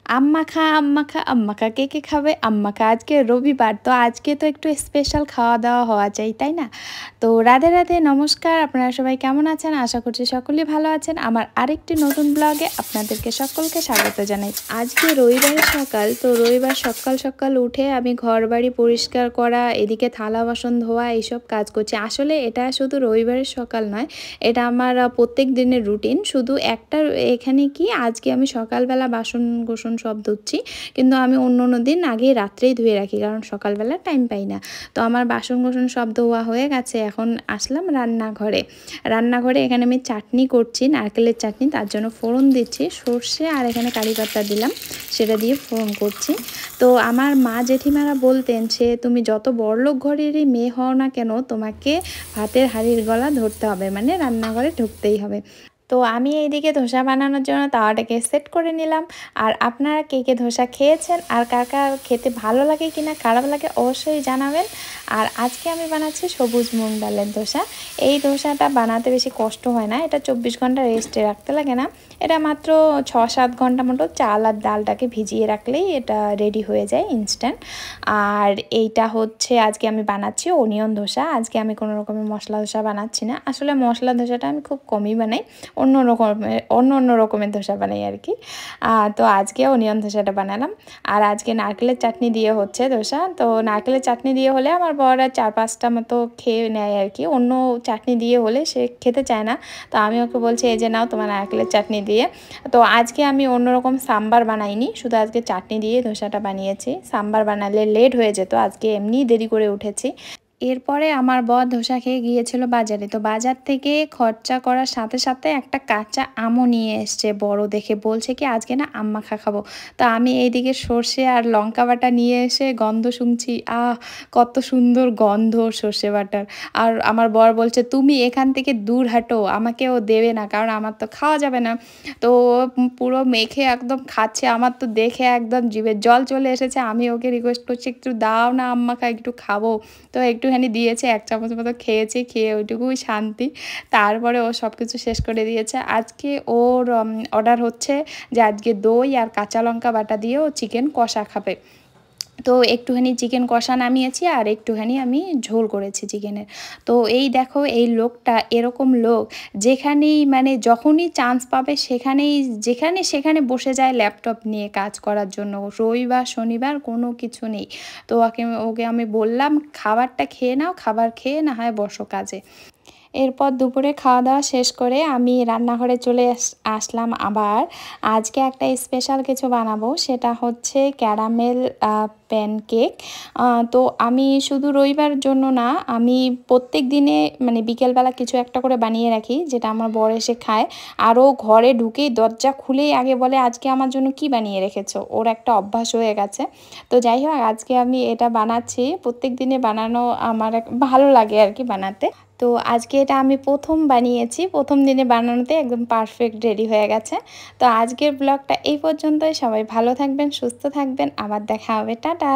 আম্মা খা কে কে খাবে আম্মা খা। আজকে রবিবার, তো আজকে তো একটু স্পেশাল খাওয়া দাওয়া হওয়া চাই, তাই না? তো রাধে রাধে, নমস্কার। আপনারা সবাই কেমন আছেন? আশা করছি সকলেই ভালো আছেন। আমার আরেকটি নতুন ব্লগে আপনাদেরকে সকলকে স্বাগত জানাই। আজকে রবিবারের সকাল, তো রবিবার সকাল সকাল উঠে আমি ঘর বাড়ি পরিষ্কার করা, এদিকে থালা বাসন ধোয়া, এইসব কাজ করছি। আসলে এটা শুধু রবিবারের সকাল নয়, এটা আমার প্রত্যেক দিনের রুটিন। শুধু একটা এখানে কি, আজকে আমি সকালবেলা বাসন গোসন সব ধুচ্ছি, কিন্তু আমি অন্য দিন আগে রাত্রেই ধুয়ে রাখি, কারণ সকালবেলা টাইম পাই না। তো আমার বাসন গোসন সব ধোয়া হয়ে গেছে। এখন আসলাম রান্নাঘরে এখানে আমি চাটনি করছি, নারকেলের চাটনি। তার জন্য ফোড়ন দিচ্ছি সর্ষে, আর এখানে কারি পাতা দিলাম, সেটা দিয়ে ফোড়ন করছি। তো আমার মা জেঠিমারা বলতেন, সে তুমি যত বড়লোক ঘরেরই মেয়ে হও না কেন, তোমাকে ভাতের হাঁড়ির গলা ধরতে হবে, মানে রান্নাঘরে ঢুকতেই হবে। তো আমি এইদিকে ধোসা বানানোর জন্য তাওয়াটাকে সেট করে নিলাম। আর আপনারা কে কে ধোসা খেয়েছেন, আর কার কার খেতে ভালো লাগে কিনা খারাপ লাগে অবশ্যই জানাবেন। আর আজকে আমি বানাচ্ছি সবুজ মুগ ডালের ধোসা। এই ধোসাটা বানাতে বেশি কষ্ট হয় না, এটা 24 ঘন্টা রেস্টে রাখতে লাগে না। এটা মাত্র 6-7 ঘন্টা মতো চাল আর ডালটাকে ভিজিয়ে রাখলেই এটা রেডি হয়ে যায় ইনস্ট্যান্ট। আর এইটা হচ্ছে আজকে আমি বানাচ্ছি অনিয়ন ধোসা। আজকে আমি কোনো রকমের মশলা ধোসা বানাচ্ছি না। আসলে মশলা ধোসাটা আমি খুব কমই বানাই, অন্য রকমের ধোসা বানাই আর কি। তো আজকে অনিয়ন ধোসাটা বানালাম। আর আজকে নারকেলের চাটনি দিয়ে হচ্ছে ধোসা। তো নারকেলের চাটনি দিয়ে হলে আমার বর 4-5টা মতো খেয়ে নেয় আর কি। অন্য চাটনি দিয়ে হলে সে খেতে চায় না। তো আমি ওকে বলছি, এই যে নাও তোমার নারকেলের চাটনি দিয়ে। তো আজকে আমি অন্যরকম সাম্বার বানাইনি, শুধু আজকে চাটনি দিয়ে ধোসাটা বানিয়েছি। সাম্বার বানালে লেট হয়ে যেত, আজকে এমনিই দেরি করে উঠেছি। এরপরে আমার বর ধোসা খেয়ে গিয়েছিল বাজারে। তো বাজার থেকে খরচা করার সাথে সাথে একটা কাঁচা আমও নিয়ে এসছে বড় দেখে, বলছে কি আজকে না আম মাখা খাবো। তো আমি এইদিকে সর্ষে আর লঙ্কা বাটা নিয়ে এসে গন্ধ শুনছি, কত সুন্দর গন্ধ সর্ষে বাটার। আর আমার বর বলছে, তুমি এখান থেকে দূর হাঁটো, আমাকেও দেবে না, কারণ আমার তো খাওয়া যাবে না। তো পুরো মেখে একদম খাচ্ছে। আমার তো দেখে একদম জিভে জল চলে এসেছে। আমি ওকে রিকোয়েস্ট করছি, একটু দাও না আম্মা খা, একটু খাবো। তো একটুখানি দিয়েছে, 1 চামচ মতো খেয়েছি, খেয়ে ওইটুকুই শান্তি। তারপরে ও সব কিছু শেষ করে দিয়েছে। আজকে ওর অর্ডার হচ্ছে যে আজকে দই আর কাঁচা লঙ্কা বাটা দিয়ে ও চিকেন কষা খাবে। তো একটুখানি চিকেন কষা নামিয়েছি, আর একটুখানি আমি ঝোল করেছি চিকেনের। তো এই দেখো, এই লোকটা এরকম লোক, যেখানেই মানে যখনই চান্স পাবে সেখানে বসে যায় ল্যাপটপ নিয়ে কাজ করার জন্য। রবিবার শনিবার কোনো কিছু নেই। তো ওকে আমি বললাম, খাবারটা খেয়ে নাও, খাবার খেয়ে না হয় বসো কাজে। এরপর দুপুরে খাওয়া দাওয়া শেষ করে আমি রান্নাঘরে চলে আসলাম আবার। আজকে একটা স্পেশাল কিছু বানাবো, সেটা হচ্ছে ক্যারামেল প্যানকেক। তো আমি শুধু রবিবার জন্য না, আমি প্রত্যেক দিনে মানে বিকেলবেলা কিছু একটা করে বানিয়ে রাখি, যেটা আমার বর এসে খায়। আরও ঘরে ঢুকেই দরজা খুলেই আগে বলে, আজকে আমার জন্য কি বানিয়ে রেখেছো। ওর একটা অভ্যাস হয়ে গেছে। তো যাই হোক, আজকে আমি এটা বানাচ্ছি। প্রত্যেক দিনে বানানো আমার ভালো লাগে আর কি বানাতে। তো আজকে এটা আমি প্রথম বানিয়েছি, প্রথম দিনে বানানোতে একদম পারফেক্ট রেডি হয়ে গেছে। তো আজকের ব্লগটা এই পর্যন্তই। সবাই ভালো থাকবেন, সুস্থ থাকবেন, আবার দেখা হবে, টাটা।